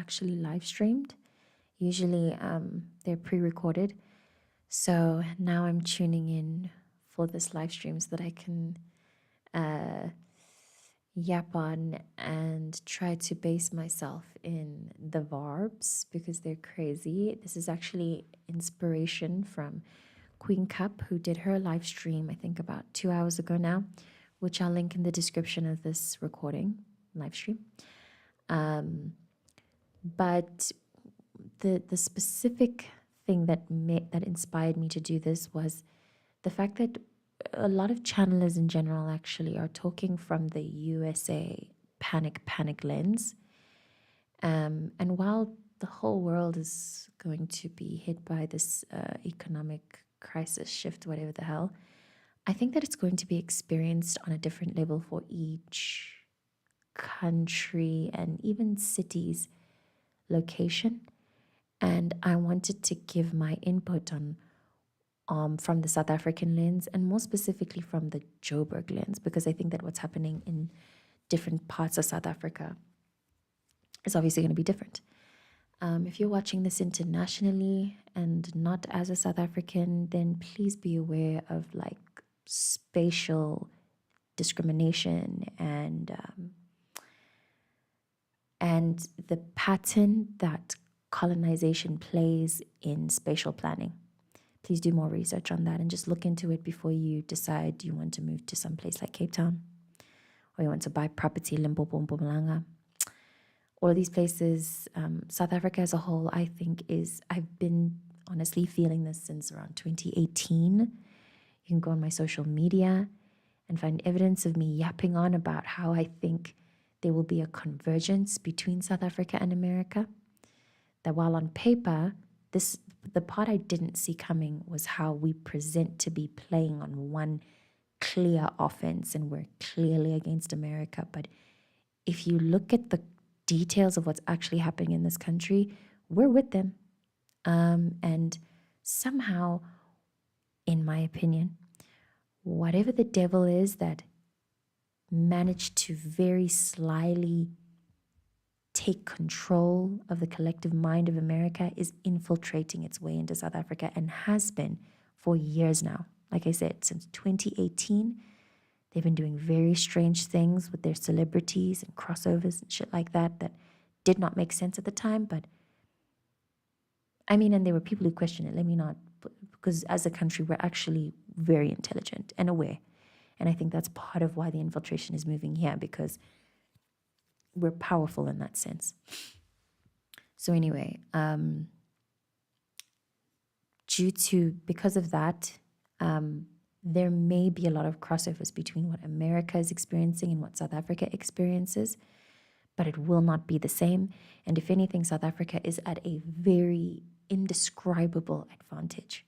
actually live streamed. Usually they're pre-recorded. So now I'm tuning in for this live stream so that I can yap on and try to base myself in the verbs because they're crazy. This is actually inspiration from Queen Cup, who did her live stream, I think about 2 hours ago now, which I'll link in the description of this recording, live stream. But the specific thing that inspired me to do this was the fact that a lot of channelers in general actually are talking from the USA panic lens. And while the whole world is going to be hit by this economic crisis shift, whatever the hell, I think that it's going to be experienced on a different level for each country and even city's location. And I wanted to give my input on from the South African lens and more specifically from the Joburg lens, because I think that what's happening in different parts of South Africa is obviously going to be different. If you're watching this internationally and not as a South African, then please be aware of like spatial discrimination and the pattern that colonization plays in spatial planning. Please do more research on that and just look into it before you decide you want to move to some place like Cape Town or you want to buy property in Limpopo, Mpumalanga. All of these places, South Africa as a whole, I think I've been honestly feeling this since around 2018. You can go on my social media and find evidence of me yapping on about how I think there will be a convergence between South Africa and America. That while on paper, the part I didn't see coming was how we present to be playing on one clear offense and we're clearly against America. But if you look at the details of what's actually happening in this country, we're with them. And somehow, in my opinion, whatever the devil is that managed to very slyly take control of the collective mind of America is infiltrating its way into South Africa and has been for years now. Like I said, since 2018, they've been doing very strange things with their celebrities and crossovers and shit like that did not make sense at the time. But I mean, and there were people who questioned it. Let me not, because as a country, we're actually very intelligent and aware. And I think that's part of why the infiltration is moving here, because we're powerful in that sense. So anyway, because of that, there may be a lot of crossovers between what America is experiencing and what South Africa experiences, but it will not be the same. And if anything, South Africa is at a very indescribable advantage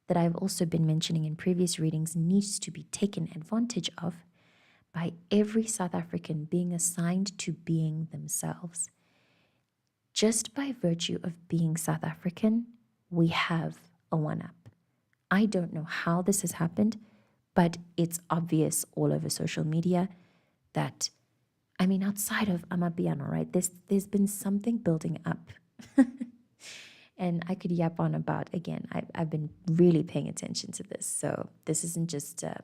that I've also been mentioning in previous readings needs to be taken advantage of by every South African being assigned to being themselves. Just by virtue of being South African, we have a one-up. I don't know how this has happened, but it's obvious all over social media that, I mean, outside of Amapiano, right? There's been something building up. And I could yap on about, again, I've been really paying attention to this. So this isn't just a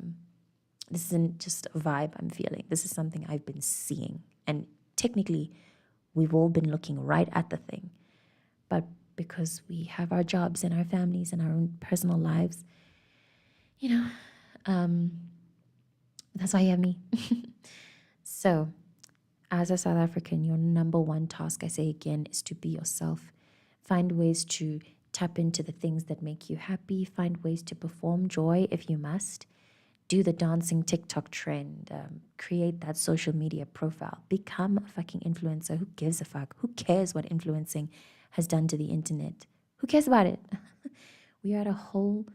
vibe I'm feeling. This is something I've been seeing. And technically, we've all been looking right at the thing. But because we have our jobs and our families and our own personal lives, that's why you have me. So, as a South African, your number one task, I say again, is to be yourself. Find ways to tap into the things that make you happy. Find ways to perform joy if you must. Do the dancing TikTok trend. Create that social media profile. Become a fucking influencer. Who gives a fuck? Who cares what influencing has done to the internet? Who cares about it? We are at a whole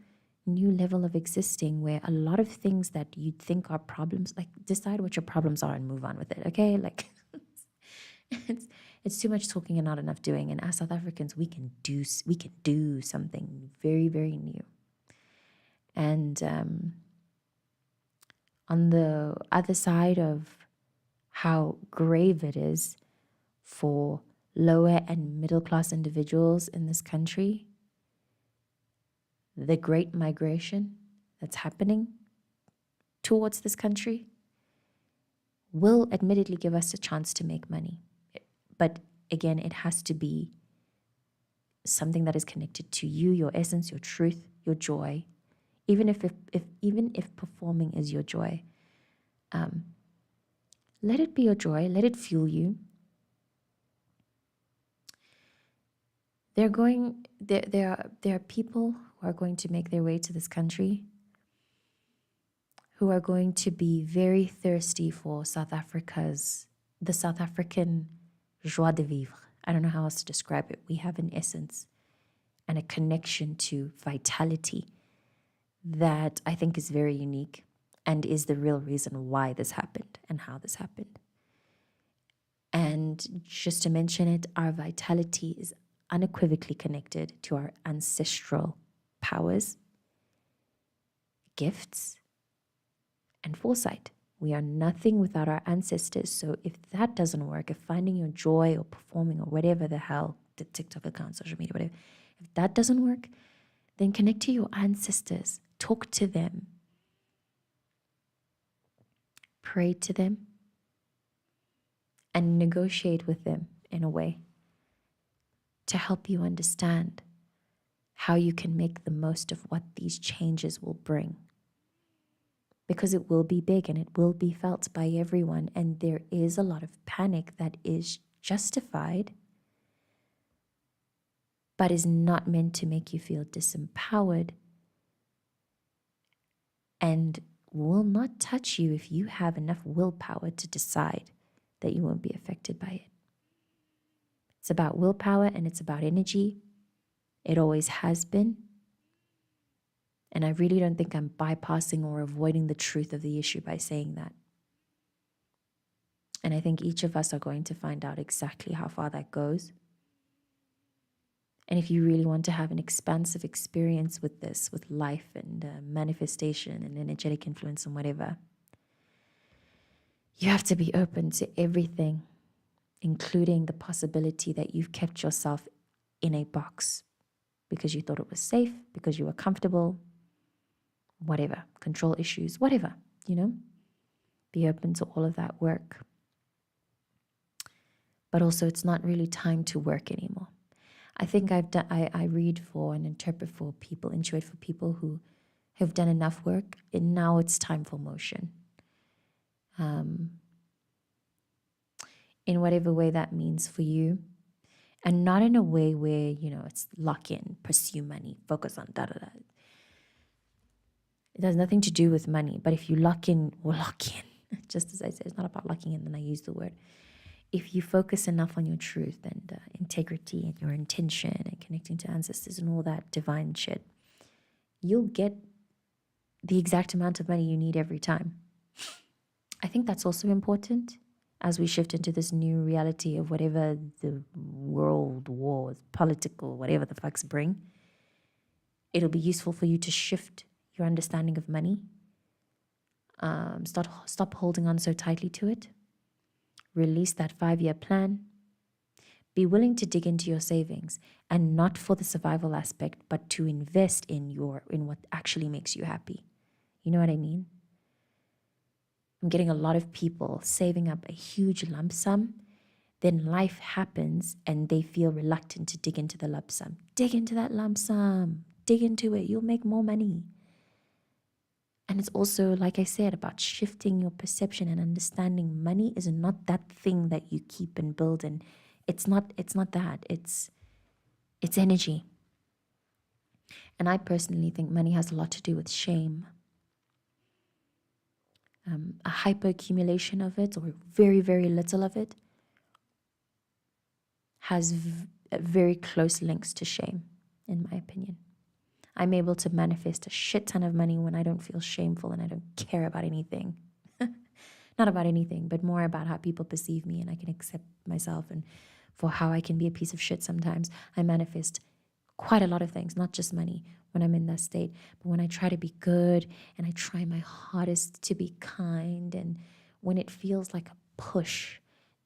new level of existing where a lot of things that you'd think are problems, like decide what your problems are and move on with it, okay? Like it's too much talking and not enough doing. And as South Africans, we can do something very, very new. And on the other side of how grave it is for lower and middle class individuals in this country, the great migration that's happening towards this country will admittedly give us a chance to make money. But again, it has to be something that is connected to you, your essence, your truth, your joy. Even if performing is your joy, let it be your joy. Let it fuel you. There are people who are going to make their way to this country who are going to be very thirsty for the South African joie de vivre. I don't know how else to describe it. We have an essence and a connection to vitality that I think is very unique and is the real reason why this happened and how this happened. And just to mention it, our vitality is unequivocally connected to our ancestral powers, gifts, and foresight. We are nothing without our ancestors. So if that doesn't work, if finding your joy or performing or whatever the hell, the TikTok account, social media, whatever, if that doesn't work, then connect to your ancestors. Talk to them. Pray to them. And negotiate with them in a way to help you understand how you can make the most of what these changes will bring. Because it will be big and it will be felt by everyone. And there is a lot of panic that is justified, but is not meant to make you feel disempowered and will not touch you if you have enough willpower to decide that you won't be affected by it. It's about willpower and it's about energy. It always has been. And I really don't think I'm bypassing or avoiding the truth of the issue by saying that. And I think each of us are going to find out exactly how far that goes. And if you really want to have an expansive experience with this, with life and manifestation and energetic influence and whatever, you have to be open to everything, including the possibility that you've kept yourself in a box because you thought it was safe, because you were comfortable, whatever, control issues, whatever, Be open to all of that work. But also it's not really time to work anymore. I think I read for and interpret for people, intuit for people who have done enough work, and now it's time for motion. In whatever way that means for you. And not in a way where, it's lock in, pursue money, focus on da-da-da. It has nothing to do with money. But if you lock in, just as I said, it's not about locking in, then I use the word. If you focus enough on your truth and integrity and your intention and connecting to ancestors and all that divine shit, you'll get the exact amount of money you need every time. I think that's also important as we shift into this new reality of whatever the world wars, political, whatever the fucks bring. It'll be useful for you to shift your understanding of money. Stop holding on so tightly to it. Release that 5-year plan. Be willing to dig into your savings, and not for the survival aspect, but to invest in what actually makes you happy. You know what I mean? I'm getting a lot of people saving up a huge lump sum. Then life happens and they feel reluctant to dig into the lump sum. Dig into that lump sum. Dig into it. You'll make more money. And it's also, like I said, about shifting your perception and understanding money is not that thing that you keep and build. And it's not that. It's energy. And I personally think money has a lot to do with shame. A hyperaccumulation of it, or very, very little of it, has very close links to shame, in my opinion. I'm able to manifest a shit ton of money when I don't feel shameful and I don't care about anything. Not about anything, but more about how people perceive me, and I can accept myself and for how I can be a piece of shit sometimes. I manifest quite a lot of things, not just money, when I'm in that state. But when I try to be good and I try my hardest to be kind, and when it feels like a push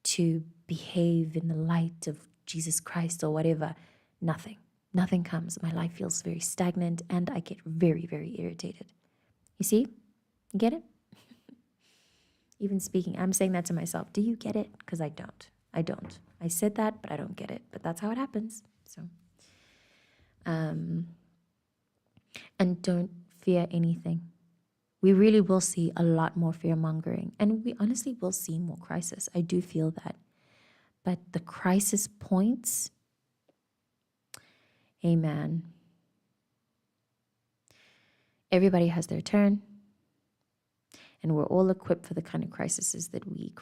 to behave in the light of Jesus Christ or whatever. Nothing. Nothing comes. My life feels very stagnant and I get very, very irritated. You see? You get it? Even speaking, I'm saying that to myself. Do you get it? Because I don't. I don't. I said that, but I don't get it. But that's how it happens. So, and don't fear anything. We really will see a lot more fear mongering, and we honestly will see more crisis. I do feel that. But the crisis points, amen. Everybody has their turn, and we're all equipped for the kind of crises that we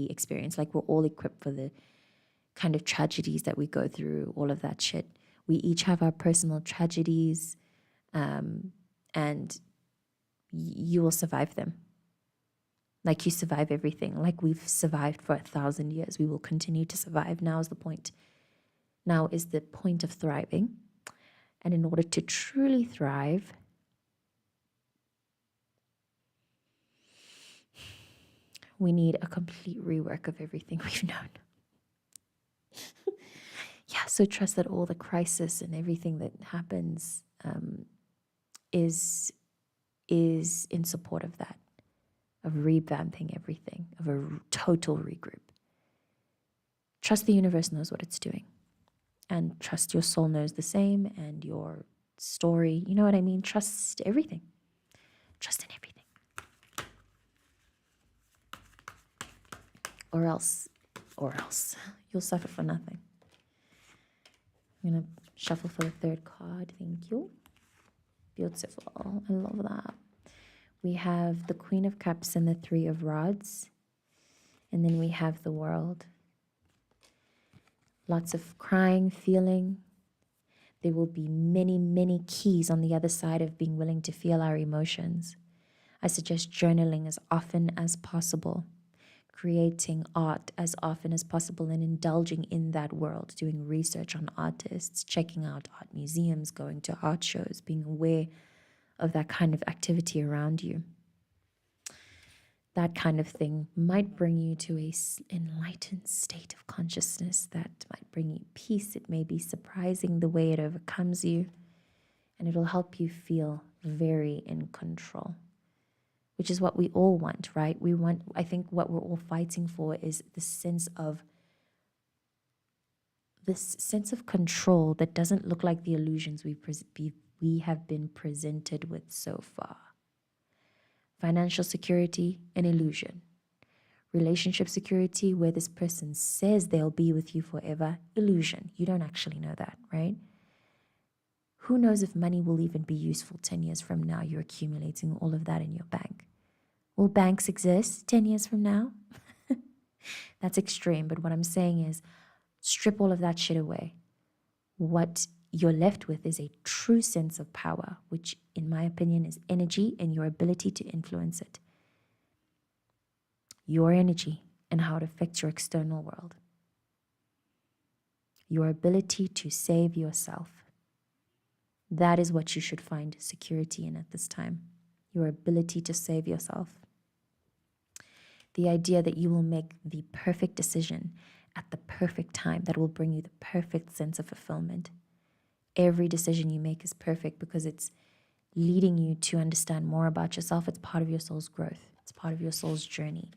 experience. Like, we're all equipped for the kind of tragedies that we go through, all of that shit. We each have our personal tragedies, and you will survive them. Like you survive everything. Like we've survived for 1,000 years. We will continue to survive. Now is the point. Now is the point of thriving. And in order to truly thrive, we need a complete rework of everything we've known. Yeah, so trust that all the crisis and everything that happens is in support of that, of revamping everything, of a total regroup. Trust the universe knows what it's doing. And trust your soul knows the same, and your story, you know what I mean? Trust everything. Trust in everything. Or else, you'll suffer for nothing. I'm going to shuffle for the third card. Thank you. Beautiful. I love that. We have the Queen of Cups and the Three of Rods. And then we have the World. Lots of crying, feeling. There will be many, many keys on the other side of being willing to feel our emotions. I suggest journaling as often as possible, creating art as often as possible, and indulging in that world, doing research on artists, checking out art museums, going to art shows, being aware of that kind of activity around you. That kind of thing might bring you to a enlightened state of consciousness that might bring you peace. It may be surprising the way it overcomes you, and it'll help you feel very in control, which is what we all want, right? I think what we're all fighting for is this sense of control that doesn't look like the illusions we have been presented with so far. Financial security, an illusion. Relationship security, where this person says they'll be with you forever, illusion. You don't actually know that, right? Who knows if money will even be useful 10 years from now? You're accumulating all of that in your bank. Will banks exist 10 years from now? That's extreme, but what I'm saying is strip all of that shit away. What you're left with is a true sense of power, which in my opinion is energy and your ability to influence it. Your energy and how it affects your external world. Your ability to save yourself. That is what you should find security in at this time. Your ability to save yourself. The idea that you will make the perfect decision at the perfect time that will bring you the perfect sense of fulfillment. Every decision you make is perfect because it's leading you to understand more about yourself. It's part of your soul's growth. It's part of your soul's journey.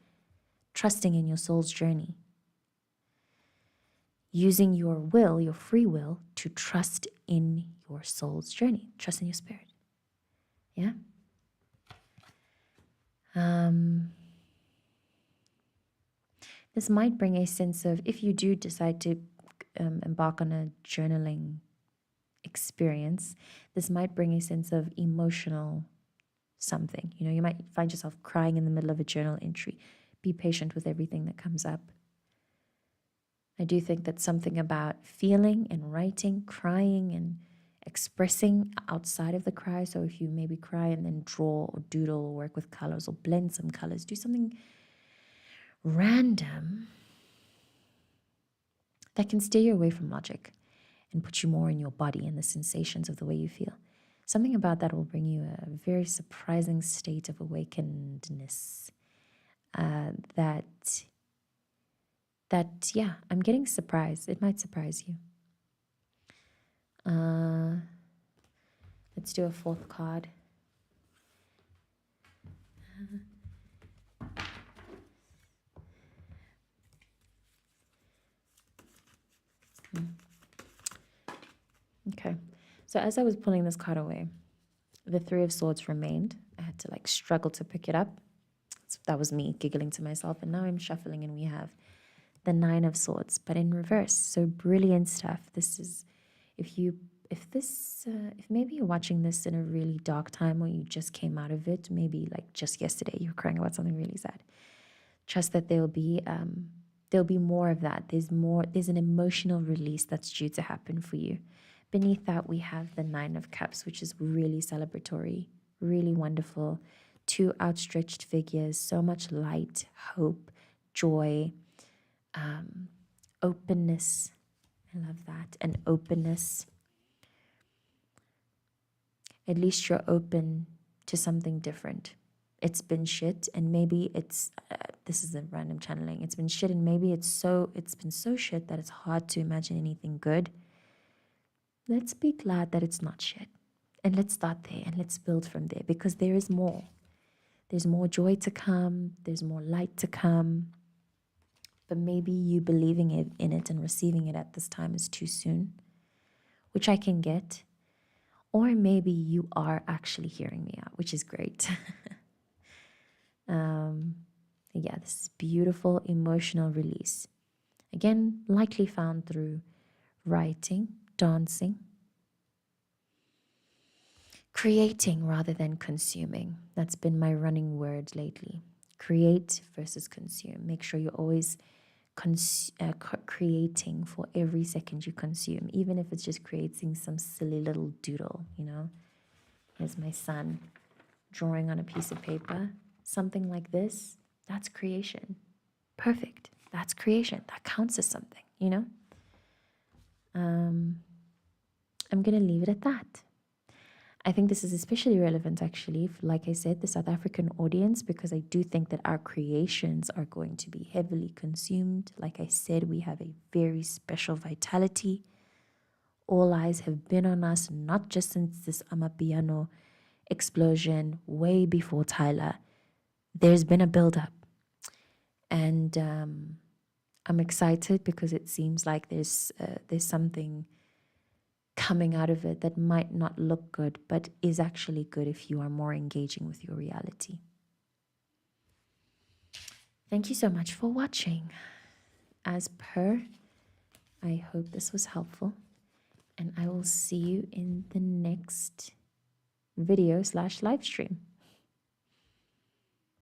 Trusting in your soul's journey. Using your will, your free will, to trust in your soul's journey. Trust in your spirit. Yeah? This might bring a sense of, if you do decide to embark on a journaling experience, this might bring a sense of emotional something. You know, you might find yourself crying in the middle of a journal entry. Be patient with everything that comes up. I do think that something about feeling and writing, crying and expressing outside of the cry. So if you maybe cry and then draw or doodle or work with colors or blend some colors, do something random that can steer you away from logic and put you more in your body and the sensations of the way you feel. Something about that will bring you a very surprising state of awakenedness that that, yeah, I'm getting surprised. It might surprise you. Let's do a fourth card. Okay. So as I was pulling this card away, the Three of Swords remained. I had to like struggle to pick it up. So that was me giggling to myself. And now I'm shuffling and we have the Nine of Swords, but in reverse. So brilliant stuff. This is, if maybe you're watching this in a really dark time or you just came out of it, maybe like just yesterday you were crying about something really sad. Trust that there'll be more of that. There's an emotional release that's due to happen for you. Beneath that, we have the Nine of Cups, which is really celebratory, really wonderful. Two outstretched figures, so much light, hope, joy, openness. I love that. And openness. At least you're open to something different. It's been shit, and maybe it's this is a random channeling. It's been shit, and maybe it's been so shit that it's hard to imagine anything good. Let's be glad that it's not shit. And let's start there and let's build from there, because there is more. There's more joy to come, there's more light to come. But maybe you believing in it and receiving it at this time is too soon, which I can get. Or maybe you are actually hearing me out, which is great. Yeah, this is beautiful emotional release. Again, likely found through writing, dancing, creating rather than consuming. That's been my running word lately. Create versus consume. Make sure you're always creating for every second you consume, even if it's just creating some silly little doodle, you know. Here's my son drawing on a piece of paper. Something like this, that's creation. Perfect. That's creation. That counts as something, you know. I'm going to leave it at that. I think this is especially relevant, actually, for, like I said, the South African audience, because I do think that our creations are going to be heavily consumed. Like I said, we have a very special vitality. All eyes have been on us, not just since this Amapiano explosion way before Tyler. There's been a build-up. And I'm excited because it seems like there's something coming out of it that might not look good, but is actually good if you are more engaging with your reality. Thank you so much for watching. As per, I hope this was helpful, and I will see you in the next video / live stream.